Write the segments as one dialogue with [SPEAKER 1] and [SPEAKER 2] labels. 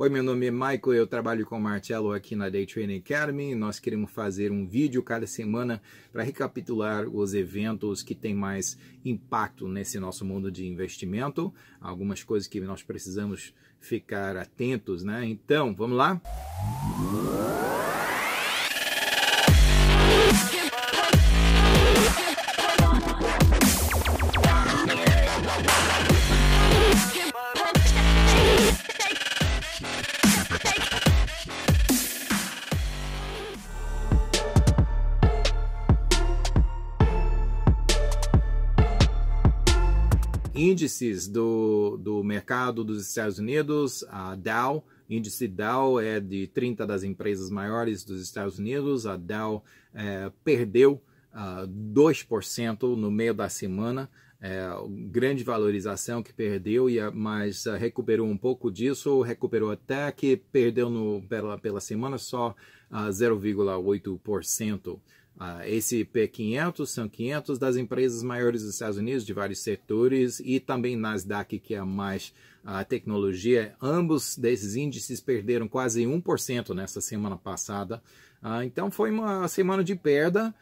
[SPEAKER 1] Oi, meu nome é Michael, eu trabalho com o Marcelo aqui na Day Trading Academy. Nós queremos fazer um vídeo cada semana para recapitular os eventos que têm mais impacto nesse nosso mundo de investimento, algumas coisas que nós precisamos ficar atentos, né? Então, vamos lá? Índices do mercado dos Estados Unidos, a Dow, índice Dow é de 30 das empresas maiores dos Estados Unidos. A Dow perdeu 2% no meio da semana, grande valorização que perdeu, mas recuperou um pouco disso, recuperou até que perdeu pela semana só 0,8%. Esse P500 são 500 das empresas maiores dos Estados Unidos, de vários setores, e também Nasdaq, que é mais tecnologia. Ambos desses índices perderam quase 1% nessa semana passada. Então foi uma semana de perda,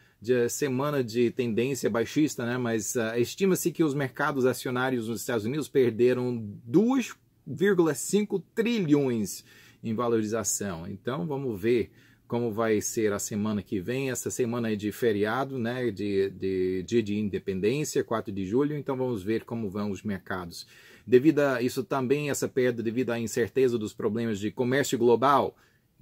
[SPEAKER 1] semana de tendência baixista, né? Mas estima-se que os mercados acionários nos Estados Unidos perderam 2,5 trilhões em valorização. Então vamos ver como vai ser a semana que vem. Essa semana é de feriado, né, de dia de independência, 4 de julho, então vamos ver como vão os mercados. Devido a isso também, essa perda devido à incerteza dos problemas de comércio global,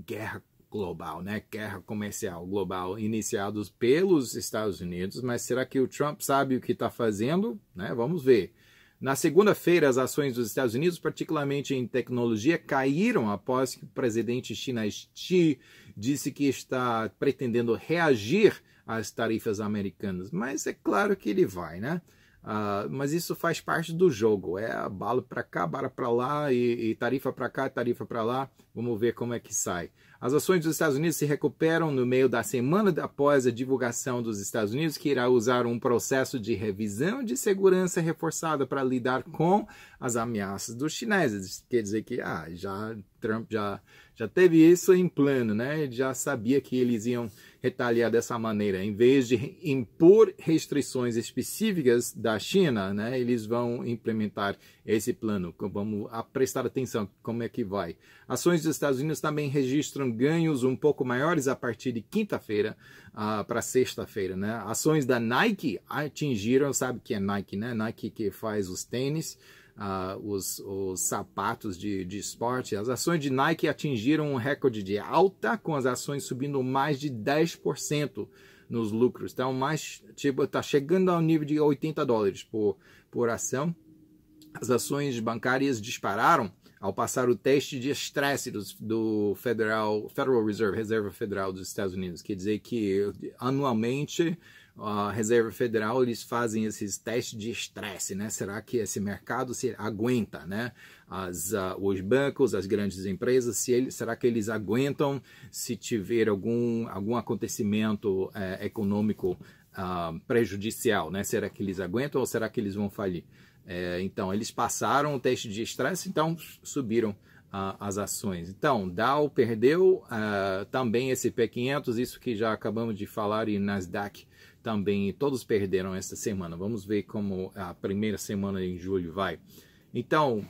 [SPEAKER 1] guerra global, né, guerra comercial global, iniciados pelos Estados Unidos, mas será que o Trump sabe o que está fazendo? Né? Vamos ver. Na segunda-feira, as ações dos Estados Unidos, particularmente em tecnologia, caíram após que o presidente chinês Xi disse que está pretendendo reagir às tarifas americanas. Mas é claro que ele vai, né? Mas isso faz parte do jogo. É bala para cá, bala para lá, e tarifa para cá, tarifa para lá. Vamos ver como é que sai. As ações dos Estados Unidos se recuperam no meio da semana após a divulgação dos Estados Unidos, que irá usar um processo de revisão de segurança reforçada para lidar com as ameaças dos chineses. Quer dizer que Trump já teve isso em plano, né? Ele já sabia que eles iam retaliar dessa maneira. Em vez de impor restrições específicas da China, né, eles vão implementar esse plano. Vamos prestar atenção como é que vai. Ações dos Estados Unidos também registram ganhos um pouco maiores a partir de quinta-feira para sexta-feira, né? Ações da Nike atingiram, sabe o que é Nike, né? Nike que faz os tênis, os sapatos de esporte. As ações de Nike atingiram um recorde de alta, com as ações subindo mais de 10% nos lucros. Então, está chegando ao nível de $80 por ação. As ações bancárias dispararam ao passar o teste de estresse do Federal Reserve, Reserva Federal dos Estados Unidos. Quer dizer que anualmente a Reserva Federal, eles fazem esses testes de estresse, né? Será que esse mercado se aguenta, né? Os bancos, as grandes empresas, será que eles aguentam se tiver algum acontecimento econômico prejudicial, né? Será que eles aguentam ou será que eles vão falir? Então, eles passaram o teste de estresse, então subiram as ações. Então, Dow perdeu, também esse P500, isso que já acabamos de falar, e Nasdaq também, todos perderam esta semana. Vamos ver como a primeira semana em julho vai. Então,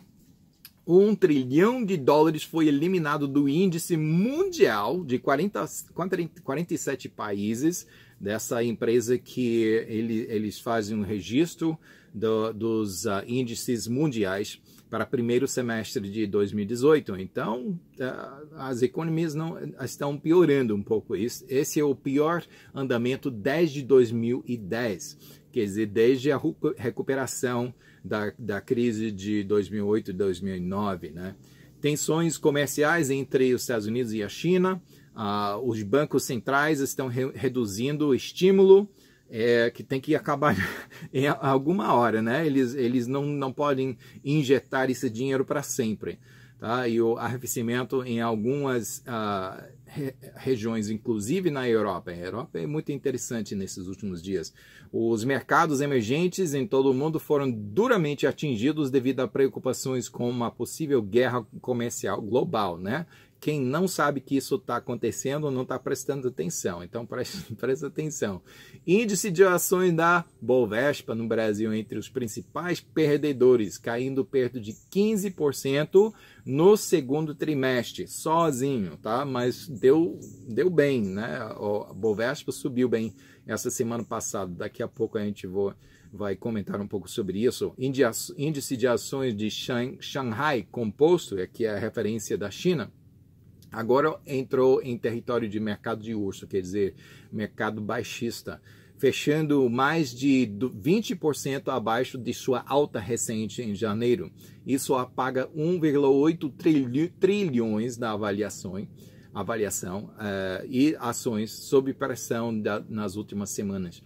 [SPEAKER 1] $1 trilhão foi eliminado do índice mundial de 47 países, dessa empresa que eles fazem um registro dos índices mundiais para o primeiro semestre de 2018. Então, as economias não estão piorando um pouco. Esse é o pior andamento desde 2010, quer dizer, desde a recuperação da crise de 2008 e 2009, né? Tensões comerciais entre os Estados Unidos e a China. Os bancos centrais estão reduzindo o estímulo, que tem que acabar em alguma hora, né? Eles não podem injetar esse dinheiro para sempre. tá? E o arrefecimento em algumas regiões, inclusive na Europa. A Europa é muito interessante nesses últimos dias. Os mercados emergentes em todo o mundo foram duramente atingidos devido a preocupações com uma possível guerra comercial global, né? Quem não sabe que isso está acontecendo não está prestando atenção, então presta atenção. Índice de ações da Bovespa no Brasil entre os principais perdedores, caindo perto de 15% no segundo trimestre, sozinho, tá? Mas deu bem, né? A Bovespa subiu bem essa semana passada, daqui a pouco a gente vai comentar um pouco sobre isso. Índice de ações de Shanghai Composto, que é a referência da China, agora entrou em território de mercado de urso, quer dizer, mercado baixista, fechando mais de 20% abaixo de sua alta recente em janeiro. Isso apaga 1,8 trilhões da avaliação e ações sob pressão nas últimas semanas.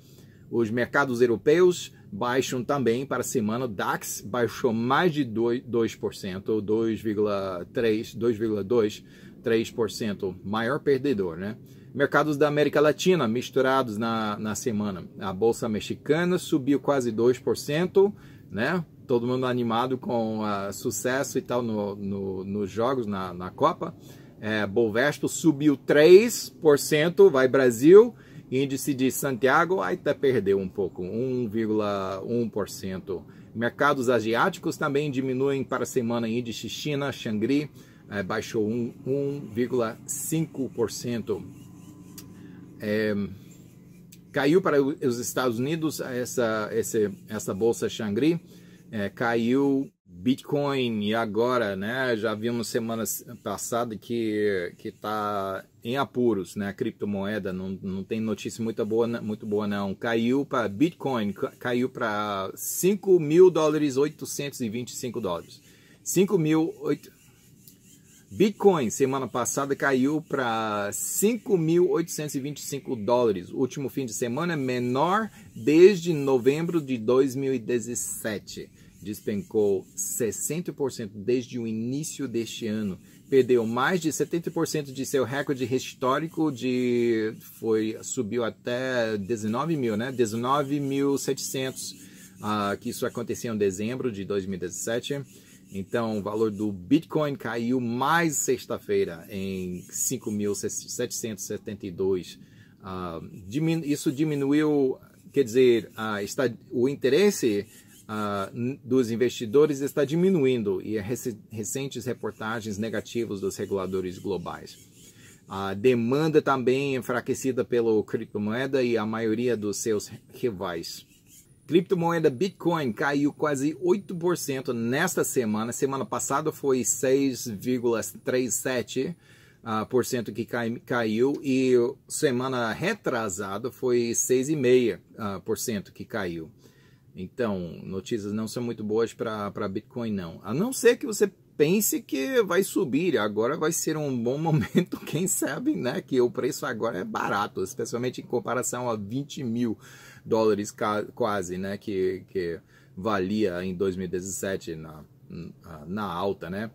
[SPEAKER 1] Os mercados europeus baixam também para a semana. O DAX baixou mais de 2%, ou 2,3%, maior perdedor, né? Mercados da América Latina misturados na semana. A Bolsa Mexicana subiu quase 2%, né? Todo mundo animado com sucesso e tal nos jogos, na Copa. Bovespa subiu 3%, vai Brasil. Índice de Santiago até perdeu um pouco, 1,1%. Mercados asiáticos também diminuem para a semana. Índice China, Xangri, baixou 1,5%. Caiu para os Estados Unidos essa bolsa Xangri, caiu Bitcoin e agora, né, já vimos semana passada que está em apuros, né, a criptomoeda, não tem notícia muito boa não, caiu para Bitcoin, caiu para $5.825. Bitcoin, semana passada, caiu para $5.825. O último fim de semana menor desde novembro de 2017. Despencou 60% desde o início deste ano. Perdeu mais de 70% de seu recorde histórico, subiu até 19 mil, né? 19.700, que isso aconteceu em dezembro de 2017. Então, o valor do Bitcoin caiu mais sexta-feira em 5.772. Isso diminuiu, quer dizer, o interesse dos investidores está diminuindo e recentes reportagens negativas dos reguladores globais. A demanda também enfraquecida pela criptomoeda e a maioria dos seus rivais. Criptomoeda Bitcoin caiu quase 8% nesta semana. Semana passada foi 6,37% que caiu e semana retrasada foi 6,5% que caiu. Então, notícias não são muito boas para Bitcoin, não. A não ser que você pense que vai subir. Agora vai ser um bom momento, quem sabe, né? Que o preço agora é barato, especialmente em comparação a $20 mil quase, né? Que valia em 2017 na alta, né?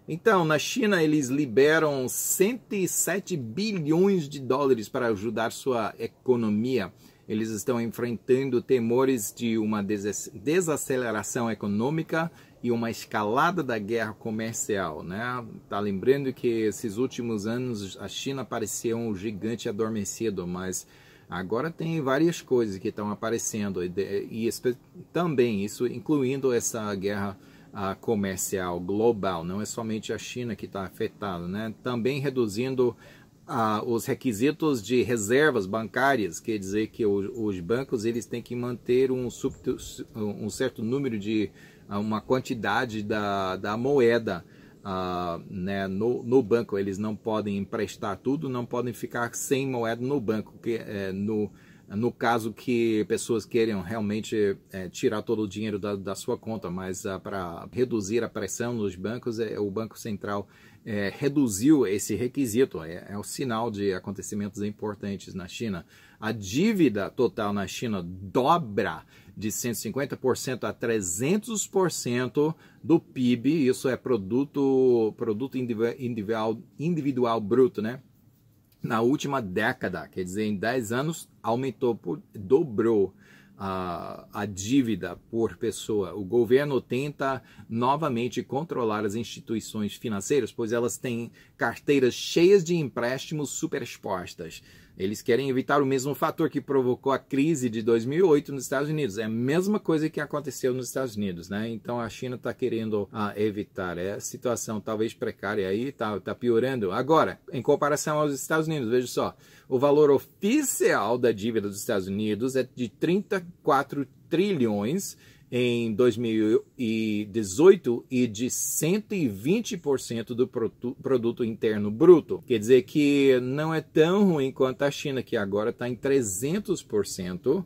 [SPEAKER 1] Então, na China, eles liberam 107 bilhões de dólares para ajudar sua economia. Eles estão enfrentando temores de uma desaceleração econômica e uma escalada da guerra comercial, né? Tá lembrando que esses últimos anos a China parecia um gigante adormecido, mas agora tem várias coisas que estão aparecendo e também isso incluindo essa guerra comercial global. Não é somente a China que está afetada, né? Também reduzindo os requisitos de reservas bancárias, quer dizer que os bancos eles têm que manter um certo número de uma quantidade da moeda né, no banco. Eles não podem emprestar tudo, não podem ficar sem moeda no banco, no caso que pessoas queiram realmente tirar todo o dinheiro da sua conta, mas para reduzir a pressão nos bancos, o Banco Central reduziu esse requisito. É o sinal de acontecimentos importantes na China. A dívida total na China dobra de 150% a 300% do PIB. Isso é produto individual bruto, né? Na última década, quer dizer, em 10 anos, dobrou a dívida por pessoa. O governo tenta novamente controlar as instituições financeiras, pois elas têm carteiras cheias de empréstimos superexpostas. Eles querem evitar o mesmo fator que provocou a crise de 2008 nos Estados Unidos. É a mesma coisa que aconteceu nos Estados Unidos, né? Então a China está querendo evitar. É a situação talvez precária aí, tá piorando. Agora, em comparação aos Estados Unidos, veja só, o valor oficial da dívida dos Estados Unidos é de 34 trilhões em 2018 e de 120% do produto interno bruto. Quer dizer que não é tão ruim quanto a China, que agora está em 300%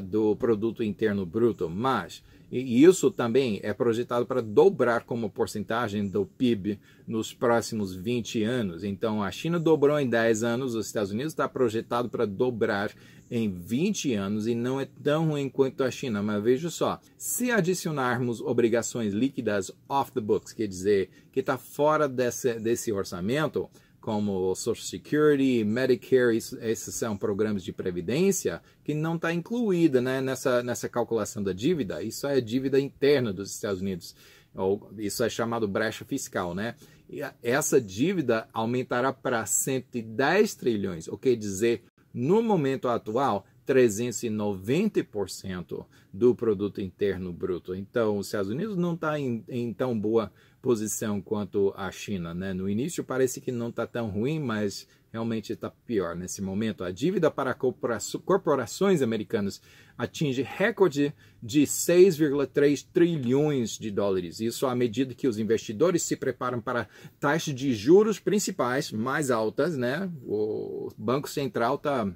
[SPEAKER 1] do produto interno bruto, mas isso também é projetado para dobrar como porcentagem do PIB nos próximos 20 anos. Então, a China dobrou em 10 anos, os Estados Unidos está projetado para dobrar em 20 anos e não é tão ruim quanto a China. Mas veja só, se adicionarmos obrigações líquidas off the books, quer dizer, que está fora desse orçamento, como Social Security, Medicare, esses são programas de previdência que não está incluída, né, nessa calculação da dívida. Isso é dívida interna dos Estados Unidos, ou isso é chamado brecha fiscal, né? E essa dívida aumentará para 110 trilhões, o que quer dizer, no momento atual, 390% do produto interno bruto. Então, os Estados Unidos não está em tão boa posição quanto a China, né? No início parece que não está tão ruim, mas realmente está pior nesse momento. A dívida para corporações americanas atinge recorde de 6,3 trilhões de dólares. Isso à medida que os investidores se preparam para taxas de juros principais mais altas, né? O Banco Central está,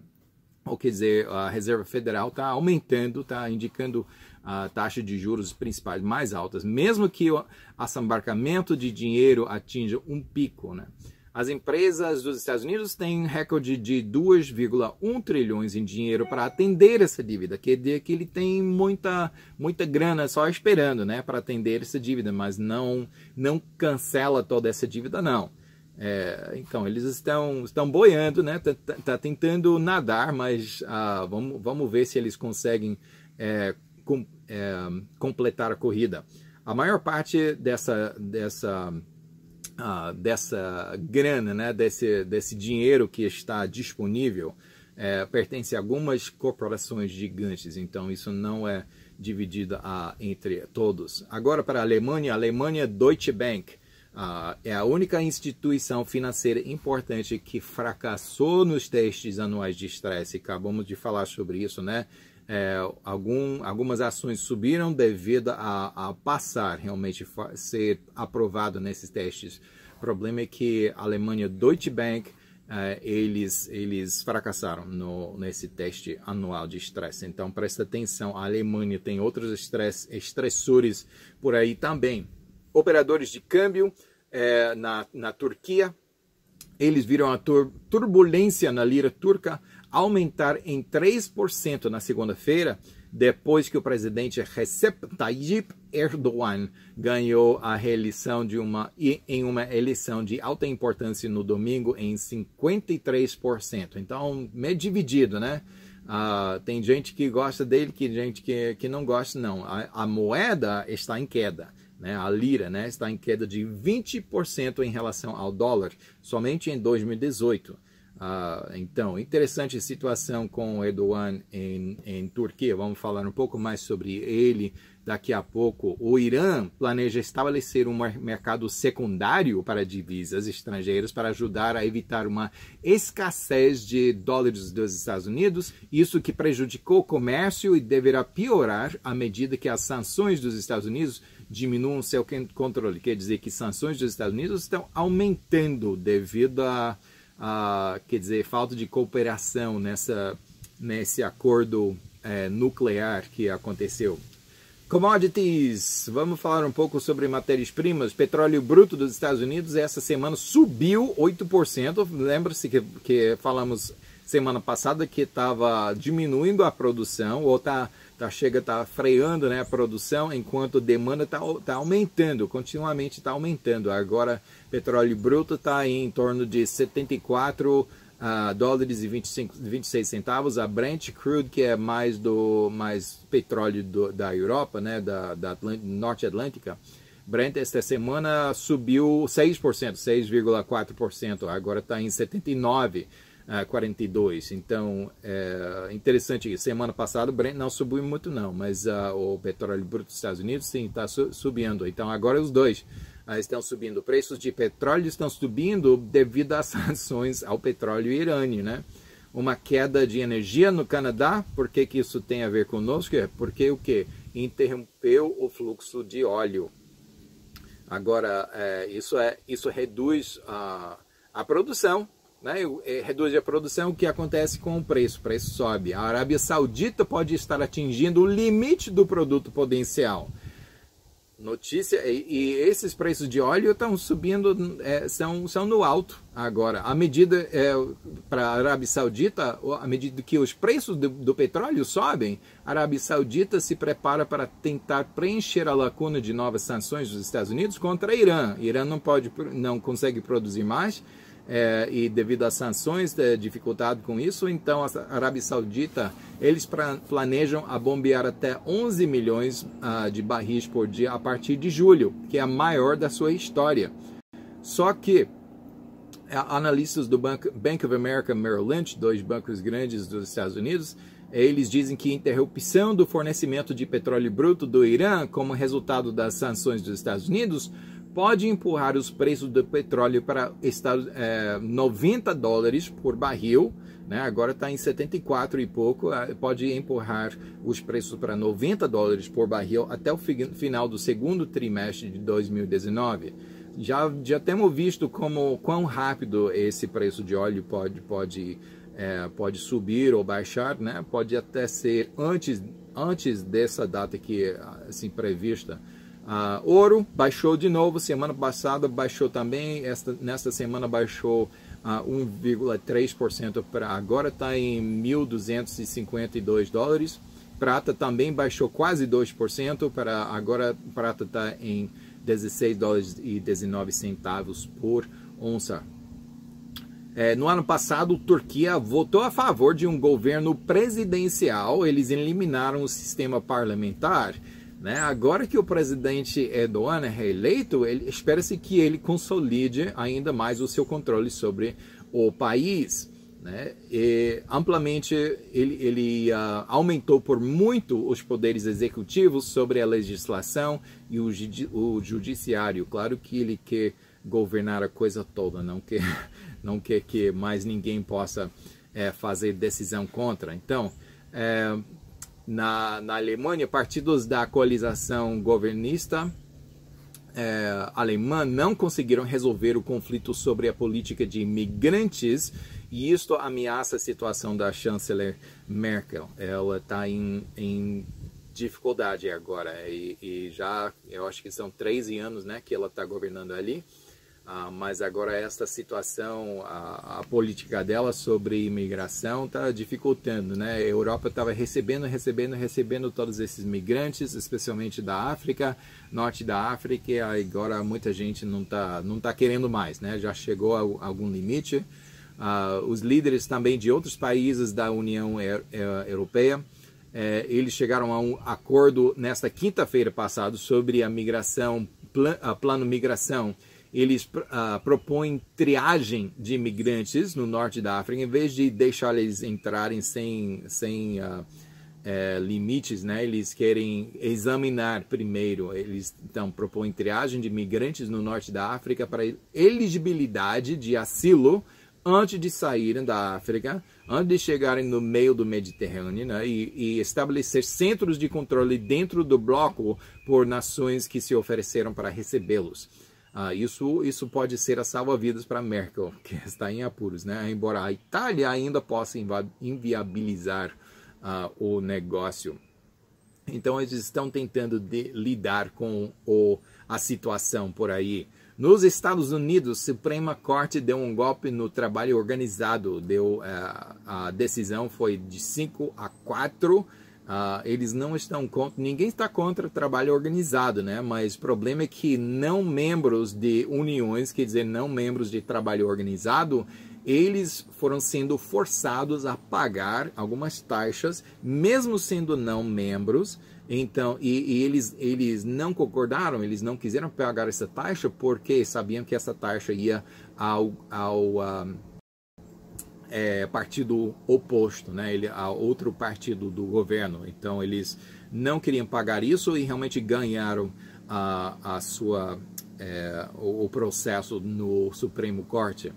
[SPEAKER 1] ou quer dizer, a Reserva Federal está aumentando, está indicando a taxa de juros principais mais altas, mesmo que o assambarcamento de dinheiro atinja um pico, né? As empresas dos Estados Unidos têm recorde de 2,1 trilhões em dinheiro para atender essa dívida, quer dizer que ele tem muita grana só esperando, né, para atender essa dívida, mas não cancela toda essa dívida, não. Então, eles estão boiando, né? Tá tentando nadar, mas vamos ver se eles conseguem completar a corrida. A maior parte dessa grana, né? desse dinheiro que está disponível, pertence a algumas corporações gigantes, então isso não é dividido entre todos. Agora, para a Alemanha, Deutsche Bank é a única instituição financeira importante que fracassou nos testes anuais de estresse. Acabamos de falar sobre isso, né? Algumas ações subiram devido a passar, realmente ser aprovado nesses testes. O problema é que a Alemanha, Deutsche Bank, eles fracassaram nesse teste anual de estresse. Então, presta atenção, a Alemanha tem outros estressores por aí também. Operadores de câmbio na Turquia, eles viram a turbulência na lira turca aumentar em 3% na segunda-feira, depois que o presidente Recep Tayyip Erdogan ganhou a reeleição em uma eleição de alta importância no domingo em 53%. Então, meio dividido, né? Tem gente que gosta dele, gente que não gosta, não. A moeda está em queda. Né, a lira, né, está em queda de 20% em relação ao dólar, somente em 2018. Então, interessante a situação com o Erdogan em Turquia. Vamos falar um pouco mais sobre ele daqui a pouco. O Irã planeja estabelecer um mercado secundário para divisas estrangeiras para ajudar a evitar uma escassez de dólares dos Estados Unidos, isso que prejudicou o comércio e deverá piorar à medida que as sanções dos Estados Unidos diminuam seu controle. Quer dizer que sanções dos Estados Unidos estão aumentando devido quer dizer, falta de cooperação nesse acordo nuclear que aconteceu. Commodities, vamos falar um pouco sobre matérias-primas. Petróleo bruto dos Estados Unidos essa semana subiu 8%. Lembra-se que falamos semana passada que estava diminuindo a produção, ou tá freando, né, a produção, enquanto a demanda tá aumentando, continuamente está aumentando. Agora, petróleo bruto está em torno de 74 dólares e 26 centavos. A Brent Crude, que é mais petróleo da Europa, né, da Norte Atlântica, Brent esta semana subiu 6%, 6,4%, agora está em 79,42. Então, é interessante, semana passada o Brent não subiu muito não, mas o petróleo bruto dos Estados Unidos sim está subindo. Então, agora os dois estão subindo. Preços de petróleo estão subindo devido às sanções ao petróleo irânio, né? Uma queda de energia no Canadá. Por que isso tem a ver conosco? Porque o que? Interrompeu o fluxo de óleo. Agora, isso reduz a produção, né? Reduz a produção. O que acontece com o preço? O preço sobe. A Arábia Saudita pode estar atingindo o limite do produto potencial. Notícia, e esses preços de óleo estão subindo, são no alto agora. A medida para a Arábia Saudita, à medida que os preços do petróleo sobem, a Arábia Saudita se prepara para tentar preencher a lacuna de novas sanções dos Estados Unidos contra Irã. Irã não consegue produzir mais, e devido às sanções, dificuldade com isso, então a Arábia Saudita, eles planejam bombear até 11 milhões de barris por dia a partir de julho, que é a maior da sua história. Só que analistas do Bank of America Merrill Lynch, dois bancos grandes dos Estados Unidos, eles dizem que a interrupção do fornecimento de petróleo bruto do Irã como resultado das sanções dos Estados Unidos pode empurrar os preços do petróleo para 90 dólares por barril, né? Agora está em 74 e pouco, pode empurrar os preços para 90 dólares por barril até o final do segundo trimestre de 2019. Já temos visto quão rápido esse preço de óleo pode subir ou baixar, né? Pode até ser antes dessa data que assim prevista. Ouro baixou de novo, semana passada baixou também, nesta semana baixou 1,3%, agora está em 1.252 dólares. Prata também baixou quase 2%, agora prata está em 16 dólares e 19 centavos por onça. No ano passado, Turquia votou a favor de um governo presidencial, eles eliminaram o sistema parlamentar. Né? Agora que o presidente Erdogan é reeleito, espera-se que ele consolide ainda mais o seu controle sobre o país. Né? E, amplamente, ele aumentou por muito os poderes executivos sobre a legislação e o judiciário. Claro que ele quer governar a coisa toda, não quer que mais ninguém possa fazer decisão contra. Então, na Alemanha, partidos da coalização governista alemã não conseguiram resolver o conflito sobre a política de imigrantes, e isto ameaça a situação da chanceler Merkel. Ela está em dificuldade agora, e já eu acho que são 13 anos, né, que ela está governando ali. Mas agora essa situação, a política dela sobre imigração está dificultando, né? A Europa estava recebendo todos esses migrantes, especialmente da África, norte da África, e agora muita gente não tá querendo mais, né? Já chegou a algum limite. Os líderes também de outros países da União Europeia, eles chegaram a um acordo nesta quinta-feira passada sobre a migração, plano migração. Eles propõem triagem de imigrantes no norte da África, em vez de deixar eles entrarem sem limites, né? Eles querem examinar primeiro. Eles então propõem triagem de imigrantes no norte da África para elegibilidade de asilo antes de saírem da África, antes de chegarem no meio do Mediterrâneo, né? E estabelecer centros de controle dentro do bloco por nações que se ofereceram para recebê-los. Isso pode ser a salva-vidas para Merkel, que está em apuros, né? Embora a Itália ainda possa inviabilizar o negócio. Então eles estão tentando lidar com a situação por aí. Nos Estados Unidos, a Suprema Corte deu um golpe no trabalho organizado. A decisão foi de 5-4. Eles não estão contra, ninguém está contra o trabalho organizado, né? Mas o problema é que não membros de uniões, quer dizer, não membros de trabalho organizado, eles foram sendo forçados a pagar algumas taxas, mesmo sendo não membros. Então, eles não concordaram, eles não quiseram pagar essa taxa porque sabiam que essa taxa ia ao partido oposto, né? A outro partido do governo. Então, eles não queriam pagar isso e realmente ganharam o processo no Supremo Corte.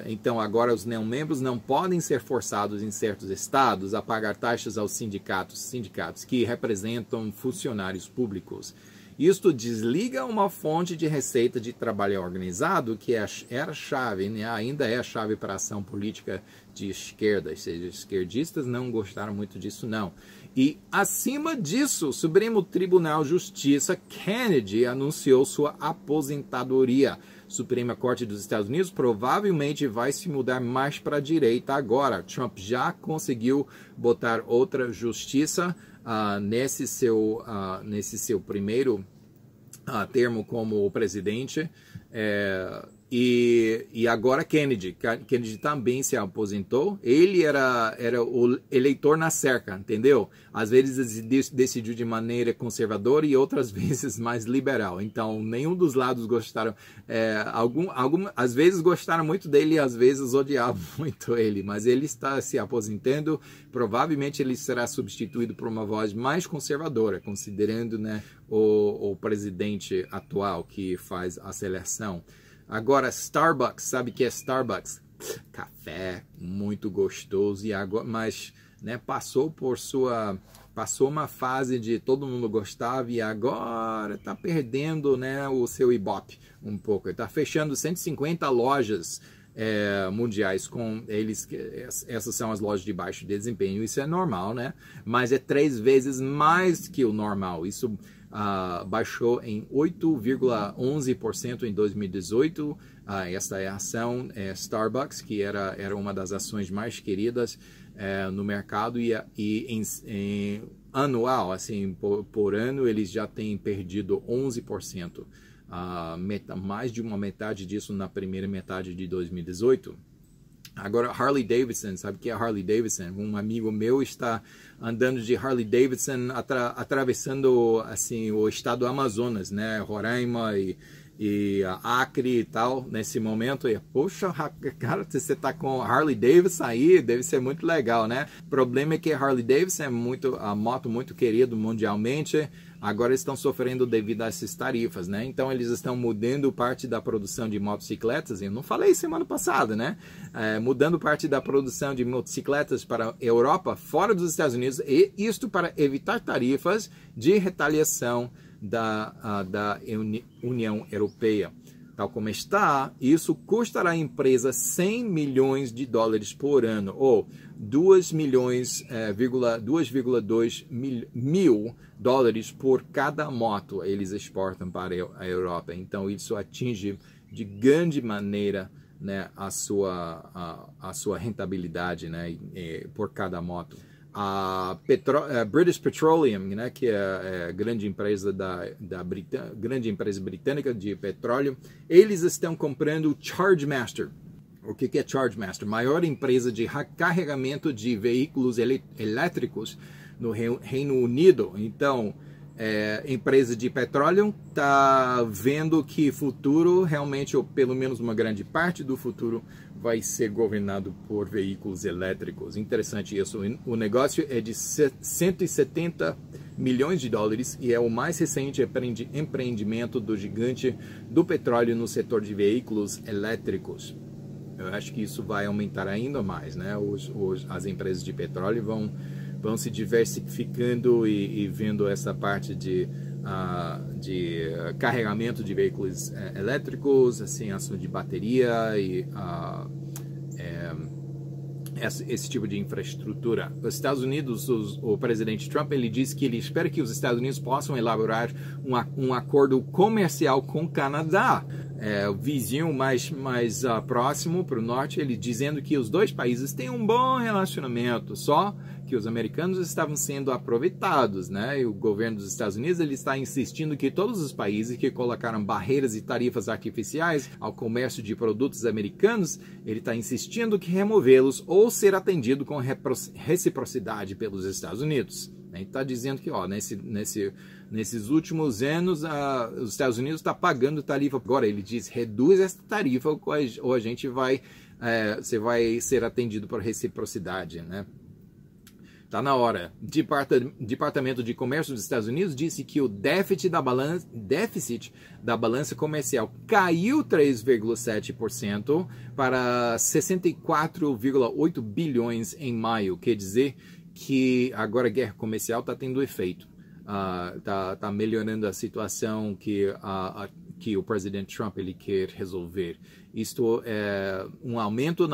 [SPEAKER 1] Então, agora os não-membros não podem ser forçados em certos estados a pagar taxas aos sindicatos que representam funcionários públicos. Isto desliga uma fonte de receita de trabalho organizado que era chave, né? Ainda é a chave para a ação política de esquerda, ou seja, esquerdistas não gostaram muito disso, não. E, acima disso, o Supremo Tribunal de Justiça, Kennedy, anunciou sua aposentadoria. Suprema Corte dos Estados Unidos provavelmente vai se mudar mais para a direita agora. Trump já conseguiu botar outra justiça nesse seu primeiro termo como presidente. E agora Kennedy também se aposentou. Ele era o eleitor na cerca, entendeu? Às vezes ele decidiu de maneira conservadora e outras vezes mais liberal. Então, nenhum dos lados gostaram. Às vezes gostaram muito dele e às vezes odiavam muito ele. Mas ele está se aposentando. Provavelmente ele será substituído por uma voz mais conservadora, considerando, né, o presidente atual que faz a seleção. Agora, Starbucks, sabe o que é Starbucks? Café muito gostoso, mas, né, passou uma fase de todo mundo gostava e agora está perdendo, né, o seu Ibope um pouco. Está fechando 150 lojas mundiais com eles. Essas são as lojas de baixo desempenho. Isso é normal, né? Mas é 3 vezes mais que o normal. Isso baixou em 8,11% em 2018. Esta é a ação Starbucks, que era uma das ações mais queridas no mercado, e em anual, assim, por ano, eles já têm perdido 11%. Mais de uma metade disso na primeira metade de 2018. Agora, Harley Davidson, sabe o que é Harley Davidson? Um amigo meu está andando de Harley Davidson, atravessando assim o estado do Amazonas, né? Roraima e Acre e tal, nesse momento. E, poxa, cara, você está com Harley Davidson aí, deve ser muito legal, né? O problema é que Harley Davidson é a moto muito querida mundialmente. Agora estão sofrendo devido a essas tarifas, né? Então eles estão mudando parte da produção de motocicletas. Eu não falei semana passada, né? Mudando parte da produção de motocicletas para a Europa, fora dos Estados Unidos, e isto para evitar tarifas de retaliação da União Europeia. Tal como está, isso custará à empresa 100 milhões de dólares por ano, ou 2,2 mil dólares por cada moto eles exportam para a Europa. Então isso atinge de grande maneira, né, a sua rentabilidade, né, por cada moto. A British Petroleum, né, que é a grande empresa grande empresa britânica de petróleo, eles estão comprando o Chargemaster. O que é Chargemaster? Maior empresa de carregamento de veículos elétricos no Reino Unido. Então, empresa de petróleo está vendo que futuro, realmente, ou pelo menos uma grande parte do futuro, vai ser governado por veículos elétricos. Interessante isso. O negócio é de 170 milhões de dólares e é o mais recente empreendimento do gigante do petróleo no setor de veículos elétricos. Eu acho que isso vai aumentar ainda mais, né? As empresas de petróleo vão se diversificando e vendo essa parte de carregamento de veículos elétricos, assim, ação de bateria esse tipo de infraestrutura. Os Estados Unidos, o presidente Trump, ele disse que ele espera que os Estados Unidos possam elaborar um acordo comercial com o Canadá, o vizinho mais próximo para o norte, ele dizendo que os dois países têm um bom relacionamento, só que os americanos estavam sendo aproveitados, né? E o governo dos Estados Unidos ele está insistindo que todos os países que colocaram barreiras e tarifas artificiais ao comércio de produtos americanos, ele está insistindo que removê-los ou ser atendido com reciprocidade pelos Estados Unidos. Ele está dizendo que, nesses últimos anos, os Estados Unidos está pagando tarifa. Agora ele diz, reduz essa tarifa ou a gente você vai ser atendido por reciprocidade, né? Está na hora. Departamento de Comércio dos Estados Unidos disse que o déficit da balança comercial caiu 3,7% para 64,8 bilhões em maio. Quer dizer que agora a guerra comercial está tendo efeito. Tá melhorando a situação que o presidente Trump ele quer resolver. Isto é um aumento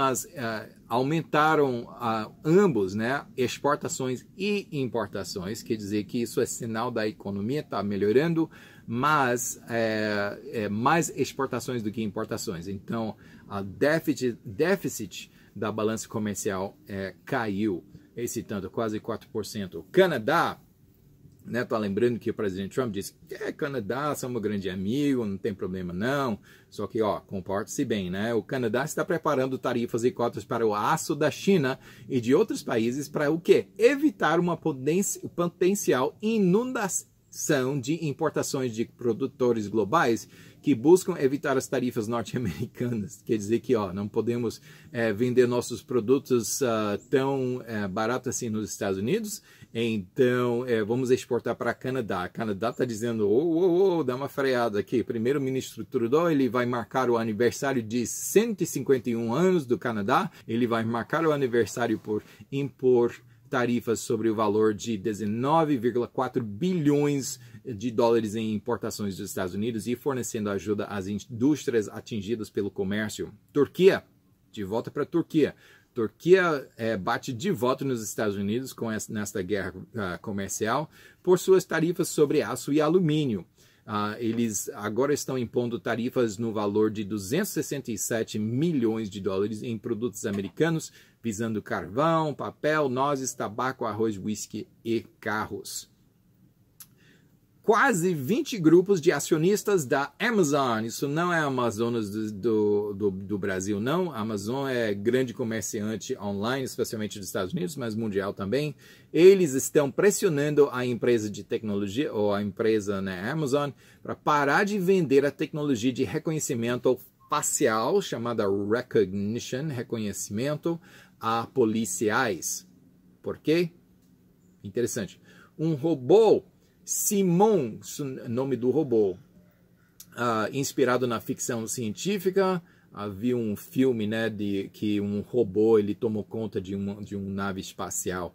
[SPEAKER 1] aumentaram ambos, né, exportações e importações, quer dizer que isso é sinal da economia está melhorando, mas mais exportações do que importações. Então, a déficit da balança comercial caiu esse tanto, quase 4%. O Canadá, né, tá lembrando que o presidente Trump disse que Canadá são um grande amigo, não tem problema não, só que comporte-se bem, né? O Canadá está preparando tarifas e cotas para o aço da China e de outros países para o quê? Evitar uma potencial inundação de importações de produtores globais que buscam evitar as tarifas norte-americanas. Quer dizer que não podemos vender nossos produtos tão barato assim nos Estados Unidos, então vamos exportar para o Canadá. O Canadá está dizendo, dá uma freada aqui. Primeiro-ministro Trudeau, ele vai marcar o aniversário de 151 anos do Canadá, ele vai marcar o aniversário por impor tarifas sobre o valor de 19,4 bilhões de dólares em importações dos Estados Unidos e fornecendo ajuda às indústrias atingidas pelo comércio. Turquia, de volta para a Turquia. Turquia bate de volta nos Estados Unidos nesta guerra comercial por suas tarifas sobre aço e alumínio. Eles agora estão impondo tarifas no valor de 267 milhões de dólares em produtos americanos, visando carvão, papel, nozes, tabaco, arroz, whisky e carros. Quase 20 grupos de acionistas da Amazon. Isso não é Amazonas do Brasil, não. A Amazon é grande comerciante online, especialmente dos Estados Unidos, mas mundial também. Eles estão pressionando a empresa de tecnologia, ou a empresa, né, Amazon, para parar de vender a tecnologia de reconhecimento facial, chamada Recognition, reconhecimento, a policiais. Por quê? Interessante. Um robô, Simon, nome do robô, inspirado na ficção científica. Havia um filme, né, de que um robô ele tomou conta de uma nave espacial,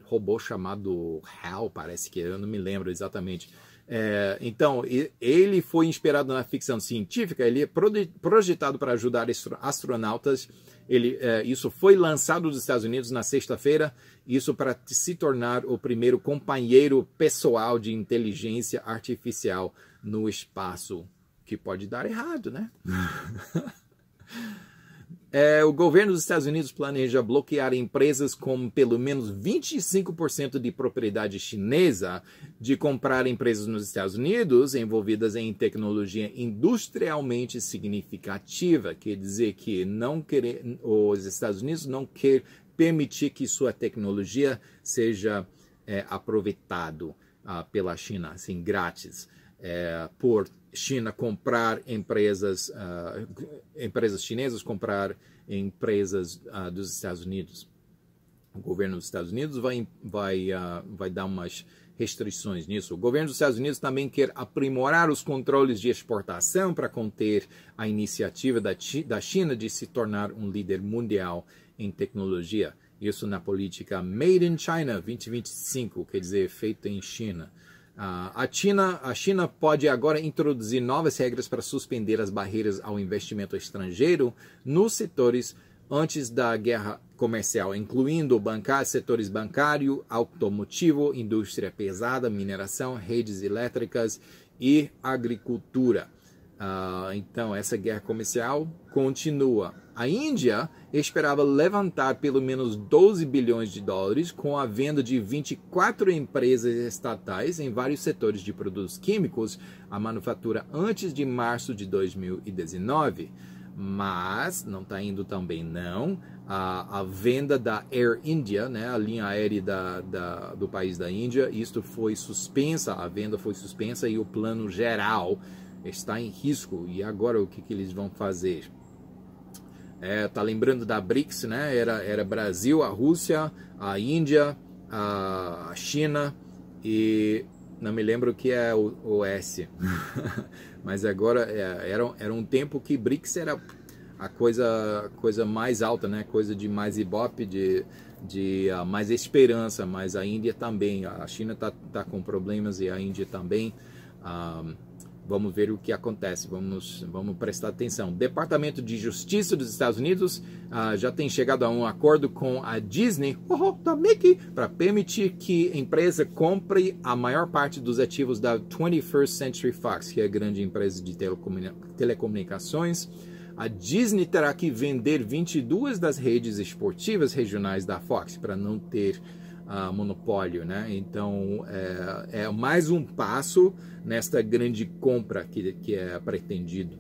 [SPEAKER 1] robô chamado HAL, parece que, eu não me lembro exatamente. Então, ele foi inspirado na ficção científica, ele é projetado para ajudar astronautas. Isso foi lançado nos Estados Unidos na sexta-feira, isso para se tornar o primeiro companheiro pessoal de inteligência artificial no espaço, que pode dar errado, né? O governo dos Estados Unidos planeja bloquear empresas com pelo menos 25% de propriedade chinesa de comprar empresas nos Estados Unidos envolvidas em tecnologia industrialmente significativa. Quer dizer que os Estados Unidos não querem permitir que sua tecnologia seja aproveitado pela China, assim, grátis, por China comprar empresas chinesas, comprar empresas dos Estados Unidos. O governo dos Estados Unidos vai dar umas restrições nisso. O governo dos Estados Unidos também quer aprimorar os controles de exportação para conter a iniciativa da China de se tornar um líder mundial em tecnologia. Isso na política Made in China 2025, quer dizer, feito em China. A China pode agora introduzir novas regras para suspender as barreiras ao investimento estrangeiro nos setores antes da guerra comercial, incluindo setores bancário, automotivo, indústria pesada, mineração, redes elétricas e agricultura. Então, essa guerra comercial continua. A Índia esperava levantar pelo menos 12 bilhões de dólares com a venda de 24 empresas estatais em vários setores de produtos químicos à manufatura antes de março de 2019. Mas não está indo tão bem, não. A venda da Air India, né, a linha aérea do país da Índia, isto foi suspensa, a venda foi suspensa e o plano geral está em risco. E agora o que eles vão fazer? Tá lembrando da BRICS, né? Era Brasil, a Rússia, a Índia, a China e não me lembro o que é o S. Mas agora era um tempo que BRICS era a coisa mais alta, né? Coisa de mais ibope, de mais esperança, mas a Índia também, a China tá com problemas e a Índia também. Vamos ver o que acontece, vamos prestar atenção. O Departamento de Justiça dos Estados Unidos já tem chegado a um acordo com a Disney, da Mickey, para permitir que a empresa compre a maior parte dos ativos da 21st Century Fox, que é a grande empresa de telecomunicações. A Disney terá que vender 22 das redes esportivas regionais da Fox para não ter monopólio, né? Então é mais um passo nesta grande compra que é pretendida.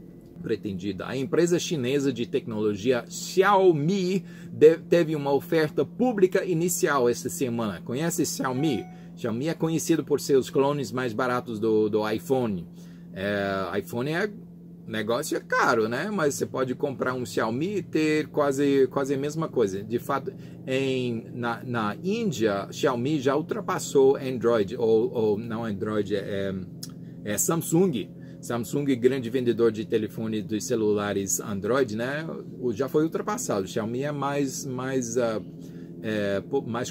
[SPEAKER 1] A empresa chinesa de tecnologia Xiaomi teve uma oferta pública inicial esta semana. Conhece Xiaomi? Xiaomi é conhecido por seus clones mais baratos do iPhone. iPhone negócio é caro, né? Mas você pode comprar um Xiaomi e ter quase a mesma coisa. De fato, na Índia, Xiaomi já ultrapassou Android, ou não Android, é Samsung. Samsung, grande vendedor de telefone dos celulares Android, né? Já foi ultrapassado. Xiaomi é mais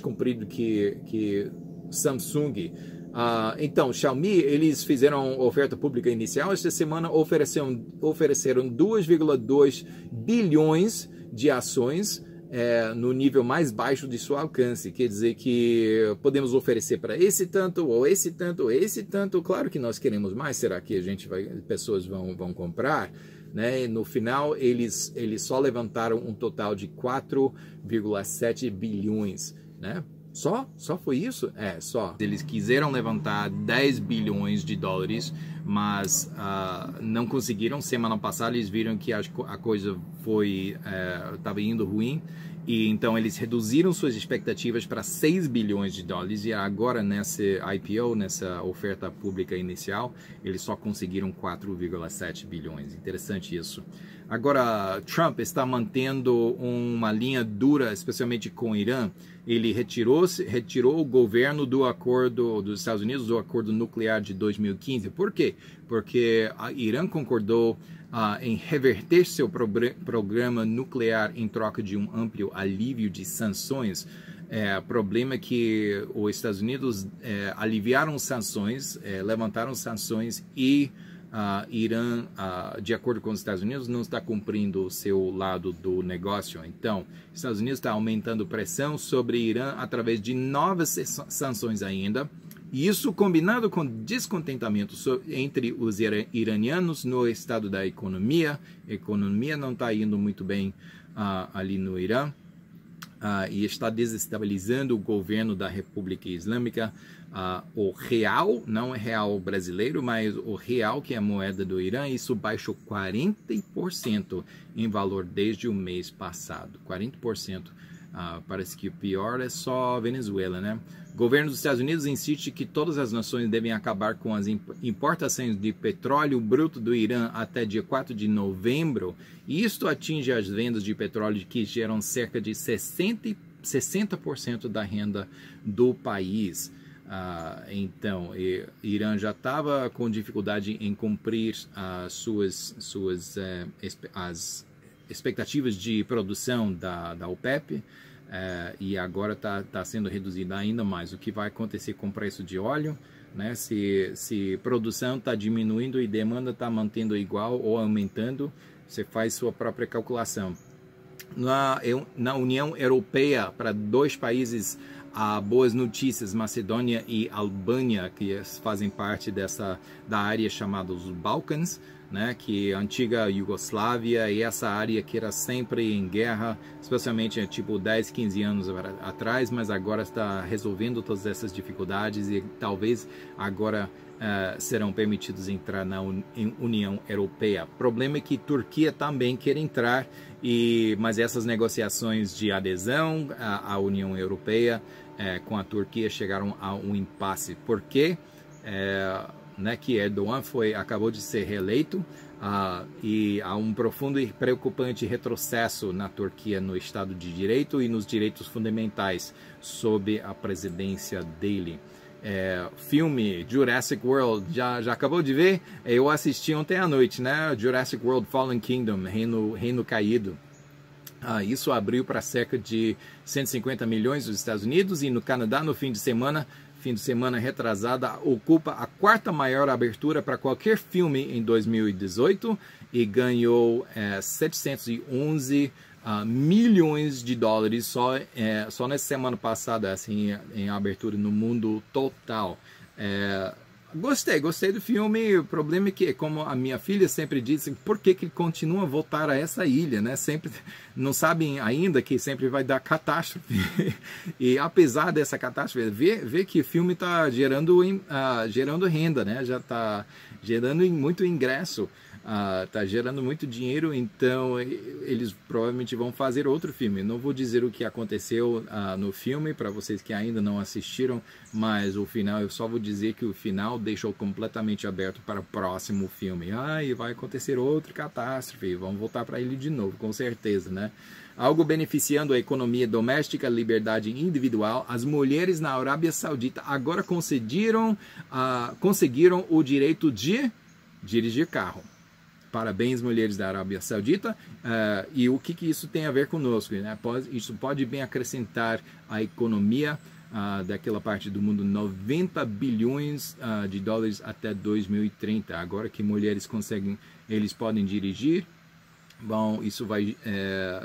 [SPEAKER 1] comprido que Samsung. Então, Xiaomi, eles fizeram oferta pública inicial. Esta semana ofereceram 2,2 bilhões de ações no nível mais baixo de seu alcance. Quer dizer que podemos oferecer para esse tanto, ou esse tanto, ou esse tanto. Claro que nós queremos mais. Será que pessoas vão comprar? Né? E no final, eles só levantaram um total de 4,7 bilhões, né? Só foi isso? Só. Eles quiseram levantar 10 bilhões de dólares, mas não conseguiram. Semana passada eles viram que a coisa estava indo ruim, e então eles reduziram suas expectativas para 6 bilhões de dólares, e agora nessa IPO, nessa oferta pública inicial, eles só conseguiram 4,7 bilhões. Interessante isso. Agora, Trump está mantendo uma linha dura, especialmente com o Irã. Ele retirou o governo do acordo dos Estados Unidos, do acordo nuclear de 2015. Por quê? Porque a Irã concordou em reverter seu programa nuclear em troca de um amplo alívio de sanções. O problema é que os Estados Unidos aliviaram sanções, levantaram sanções, e Irã, de acordo com os Estados Unidos, não está cumprindo o seu lado do negócio. Então, os Estados Unidos está aumentando pressão sobre Irã através de novas sanções ainda. E isso combinado com descontentamento entre os iranianos no estado da economia. A economia não está indo muito bem ali no Irã. E está desestabilizando o governo da República Islâmica. O real, não é real brasileiro, mas o real, que é a moeda do Irã, isso baixou 40% em valor desde o mês passado. 40%. Parece que o pior é só a Venezuela, né? O governo dos Estados Unidos insiste que todas as nações devem acabar com as importações de petróleo bruto do Irã até dia 4 de novembro. E isto atinge as vendas de petróleo que geram cerca de 60% da renda do país. Então, Irã já estava com dificuldade em cumprir as expectativas de produção da OPEP, e agora está sendo reduzida ainda mais. O que vai acontecer com o preço de óleo, né? Se produção está diminuindo e demanda está mantendo igual ou aumentando, você faz sua própria calculação. na União Europeia, para 2 países boas notícias, Macedônia e Albânia, que fazem parte da área chamada os Balcãs, né, que é a antiga Iugoslávia, e essa área que era sempre em guerra, especialmente tipo 10, 15 anos atrás, mas agora está resolvendo todas essas dificuldades e talvez agora serão permitidos entrar na União Europeia. O problema é que Turquia também quer entrar, mas essas negociações de adesão à União Europeia com a Turquia chegaram a um impasse. Por quê? Que Erdogan acabou de ser reeleito e há um profundo e preocupante retrocesso na Turquia no Estado de Direito e nos direitos fundamentais sob a presidência dele. Filme Jurassic World, já acabou de ver? Eu assisti ontem à noite, né? Jurassic World Fallen Kingdom, Reino Caído. Isso abriu para cerca de 150 milhões nos Estados Unidos, e no Canadá, no fim de semana retrasada, ocupa a 4ª maior abertura para qualquer filme em 2018 e ganhou 711 milhões de dólares só nessa semana passada, assim, em abertura no mundo total. Gostei do filme. O problema é que, como a minha filha sempre diz, por que continua a voltar a essa ilha, né? Sempre não sabem ainda que sempre vai dar catástrofe. E apesar dessa catástrofe, vê que o filme está gerando renda, né? Já está gerando muito ingresso, está gerando muito dinheiro, então eles provavelmente vão fazer outro filme. Não vou dizer o que aconteceu no filme para vocês que ainda não assistiram, mas o final, eu só vou dizer que o final deixou completamente aberto para o próximo filme. E vai acontecer outra catástrofe, vamos voltar para ele de novo, com certeza, né? Algo beneficiando a economia doméstica, liberdade individual. As mulheres na Arábia Saudita agora conseguiram o direito de dirigir carro. Parabéns, mulheres da Arábia Saudita. E o que isso tem a ver conosco, né? Isso pode bem acrescentar a economia daquela parte do mundo, 90 bilhões de dólares até 2030. Agora que mulheres eles podem dirigir,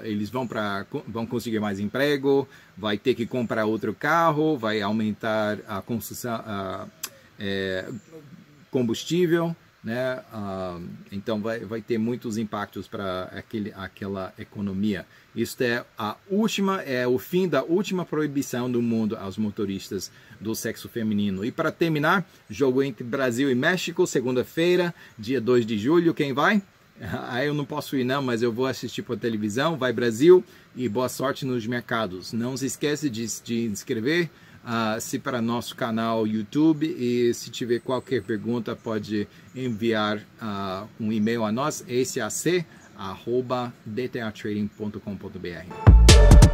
[SPEAKER 1] eles vão conseguir mais emprego, vai ter que comprar outro carro, vai aumentar a construção, combustível, né? Então vai ter muitos impactos para aquela economia. Isto é o fim da última proibição do mundo aos motoristas do sexo feminino. E para terminar, jogo entre Brasil e México, segunda-feira, dia 2 de julho. Quem vai? Eu não posso ir não, mas eu vou assistir por televisão. Vai Brasil, e boa sorte nos mercados. Não se esquece de inscrever se para nosso canal YouTube, e se tiver qualquer pergunta pode enviar um e-mail a nós, sac@dtatrading.com.br.